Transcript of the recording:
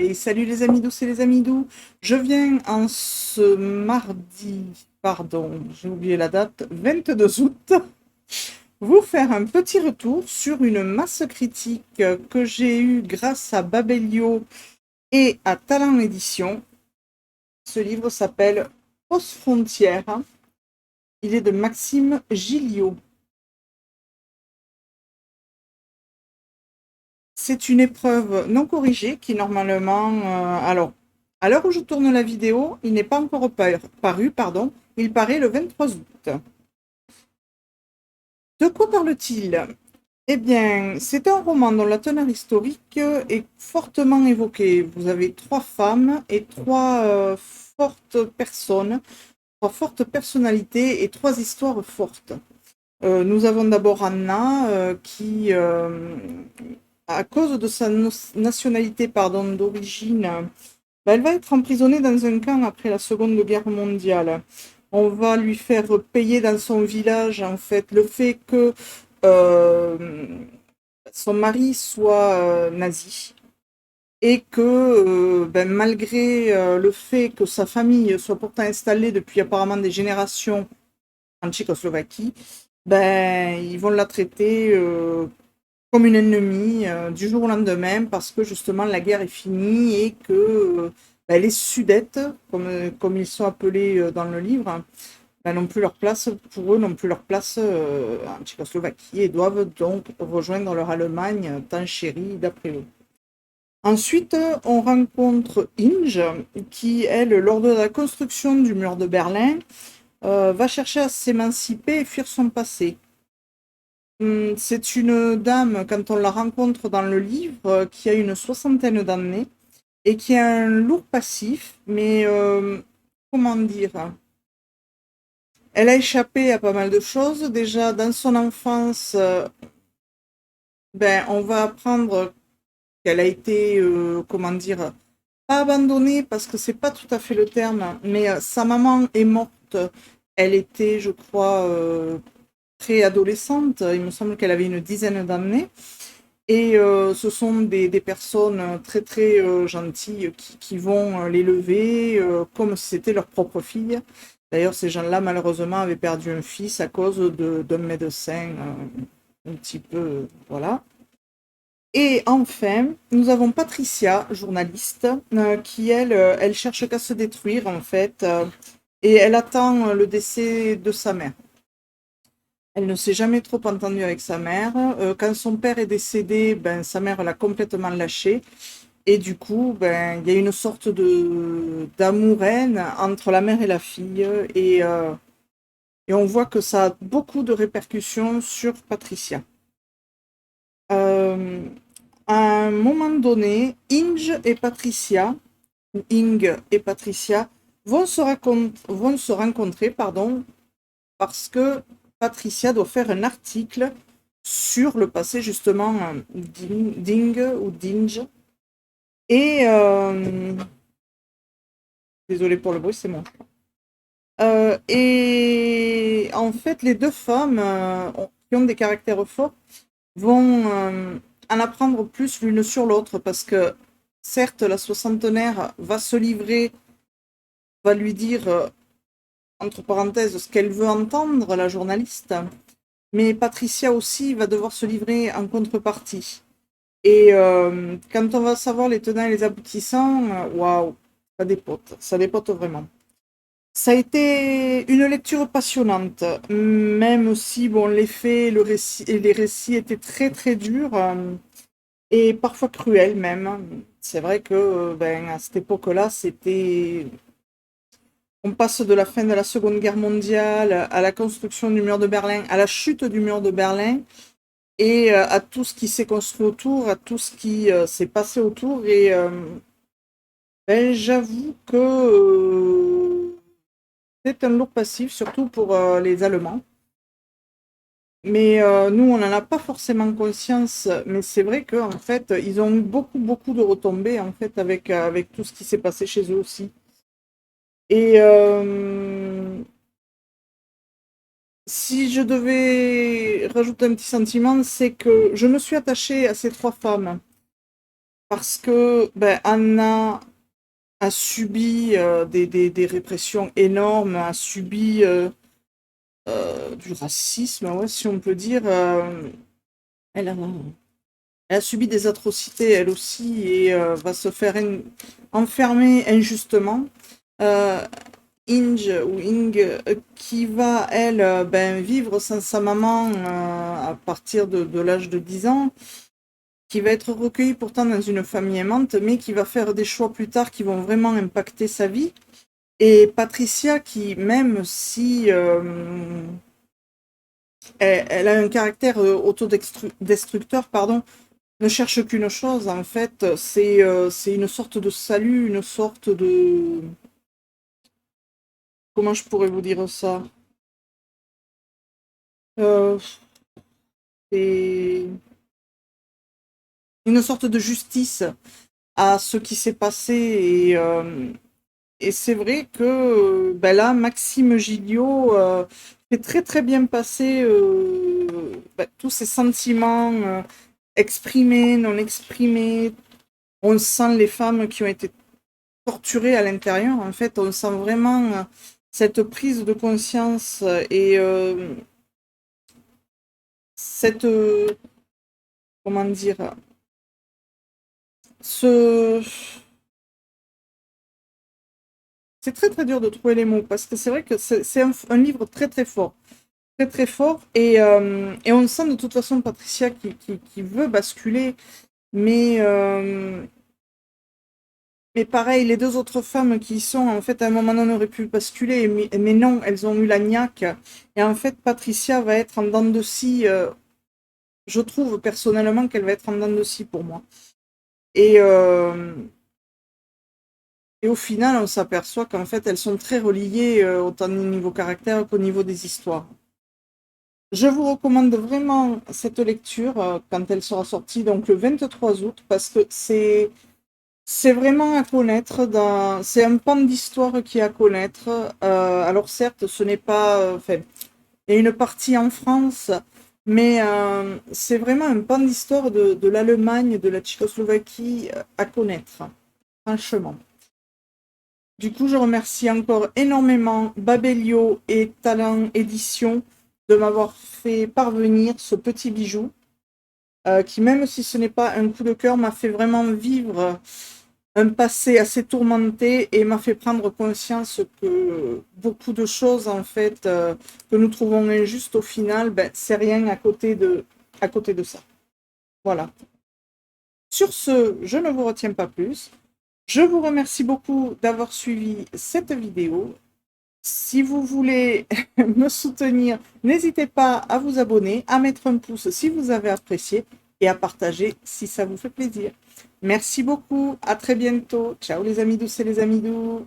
Et salut les amis douces et les amis doux. Je viens en ce mardi, pardon, j'ai oublié la date, 22 août, vous faire un petit retour sur une masse critique que j'ai eue grâce à Babelio et à Talent Édition. Ce livre s'appelle Post-Frontière. Il est de Maxime Gilliot. C'est une épreuve non corrigée qui normalement, alors, à l'heure où je tourne la vidéo, il n'est pas encore paru, pardon, il paraît le 23 août. De quoi parle-t-il? Eh bien, c'est un roman dont la teneur historique est fortement évoquée. Vous avez trois femmes et trois fortes personnes, trois fortes personnalités et trois histoires fortes. Nous avons d'abord Anna qui, à cause de sa nationalité pardon, d'origine, bah, elle va être emprisonnée dans un camp après la Seconde Guerre mondiale. On va lui faire payer dans son village en fait le fait que euh, son mari soit nazi et que ben, malgré le fait que sa famille soit pourtant installée depuis apparemment des générations en Tchécoslovaquie, ben, ils vont la traiter comme une ennemie du jour au lendemain parce que justement la guerre est finie et que ben, les Sudètes, comme ils sont appelés dans le livre, ben, n'ont plus leur place, pour eux, n'ont plus leur place en Tchécoslovaquie et doivent donc rejoindre leur Allemagne tant chérie d'après eux. Ensuite, on rencontre Inge, qui, elle, lors de la construction du mur de Berlin, va chercher à s'émanciper et fuir son passé. C'est une dame, quand on la rencontre dans le livre, qui a une soixantaine d'années et qui a un lourd passif, mais comment dire? Elle a échappé à pas mal de choses. Déjà, dans son enfance, ben, on va apprendre qu'elle a été, comment dire, pas abandonnée parce que c'est pas tout à fait le terme, mais sa maman est morte. Elle était, je crois, préadolescente. Il me semble qu'elle avait une dizaine d'années. Et ce sont des personnes très très gentilles qui vont l'élever comme si c'était leur propre fille. D'ailleurs, ces gens-là, malheureusement, avaient perdu un fils à cause d'un médecin un petit peu, voilà. Et enfin, nous avons Patricia, journaliste, qui, elle, elle cherche qu'à se détruire, en fait, et elle attend le décès de sa mère. Elle ne s'est jamais trop entendue avec sa mère. Quand son père est décédé, ben, sa mère l'a complètement lâché. Et du coup, ben, il y a une sorte de d'amour-haine entre la mère et la fille. Et on voit que ça a beaucoup de répercussions sur Patricia. Euh, à un moment donné, Inge et Patricia, ou Ing et Patricia, vont se rencontrer, pardon, parce que Patricia doit faire un article sur le passé justement d'Ing ou d'Inge. Et désolé pour le bruit, c'est moi. Et en fait, les deux femmes qui ont des caractères forts vont en apprendre plus l'une sur l'autre parce que certes, la soixantenaire va se livrer, va lui dire entre parenthèses ce qu'elle veut entendre, la journaliste, mais Patricia aussi va devoir se livrer en contrepartie. Et quand on va savoir les tenants et les aboutissants, waouh, ça dépote vraiment. Ça a été une lecture passionnante, même si bon, les faits, le récit, et les récits étaient très très durs et parfois cruels même. C'est vrai que ben, à cette époque-là, c'était on passe de la fin de la Seconde Guerre mondiale à la construction du mur de Berlin, à la chute du mur de Berlin et à tout ce qui s'est construit autour, à tout ce qui s'est passé autour. Et ben, j'avoue que c'est un lourd passif, surtout pour les Allemands. Mais nous, on n'en a pas forcément conscience. Mais c'est vrai qu'en fait, ils ont eu beaucoup, beaucoup de retombées en fait avec tout ce qui s'est passé chez eux aussi. Et si je devais rajouter un petit sentiment, c'est que je me suis attachée à ces trois femmes parce que ben, Anna a subi des répressions énormes, a subi du racisme, ouais, si on peut dire. Elle a, elle a subi des atrocités, elle aussi, et va se faire enfermer injustement. Euh, Inge ou Ing, qui va, elle, ben, vivre sans sa maman à partir de l'âge de 10 ans, qui va être recueillie pourtant dans une famille aimante, mais qui va faire des choix plus tard qui vont vraiment impacter sa vie. Et Patricia, qui, même si elle a un caractère autodestructeur, pardon, ne cherche qu'une chose, en fait, c'est une sorte de salut, une sorte de... Comment je pourrais vous dire ça? Euh, c'est une sorte de justice à ce qui s'est passé. Et c'est vrai que ben là, Maxime Giglio fait très très bien passer ben, tous ces sentiments exprimés, non exprimés. On sent les femmes qui ont été torturées à l'intérieur. En fait, on sent vraiment cette prise de conscience et cette, comment dire, ce, c'est très très dur de trouver les mots parce que c'est vrai que c'est un livre très très fort. Très très fort. Et on sent de toute façon Patricia qui veut basculer. Mais, euh, mais pareil, les deux autres femmes qui y sont, en fait, à un moment donné, auraient pu basculer. Mais non, elles ont eu la niaque. Et en fait, Patricia va être en dents de scie. Je trouve personnellement qu'elle va être en dents de scie pour moi. Et, euh, et au final, on s'aperçoit qu'en fait, elles sont très reliées, autant au niveau caractère qu'au niveau des histoires. Je vous recommande vraiment cette lecture quand elle sera sortie, donc le 23 août, parce que c'est vraiment à connaître. C'est un pan d'histoire qui est à connaître. Alors certes, ce n'est pas... Enfin, il y a une partie en France, mais c'est vraiment un pan d'histoire de l'Allemagne, de la Tchécoslovaquie à connaître, franchement. Du coup, je remercie encore énormément Babelio et Talent Édition de m'avoir fait parvenir ce petit bijou, qui, même si ce n'est pas un coup de cœur, m'a fait vraiment vivre un passé assez tourmenté et m'a fait prendre conscience que beaucoup de choses, en fait, que nous trouvons injustes au final, ben, c'est rien à côté de ça. Voilà. Sur ce, je ne vous retiens pas plus. Je vous remercie beaucoup d'avoir suivi cette vidéo. Si vous voulez me soutenir, n'hésitez pas à vous abonner, à mettre un pouce si vous avez apprécié et à partager si ça vous fait plaisir. Merci beaucoup, à très bientôt. Ciao les amis douces et les amis doux.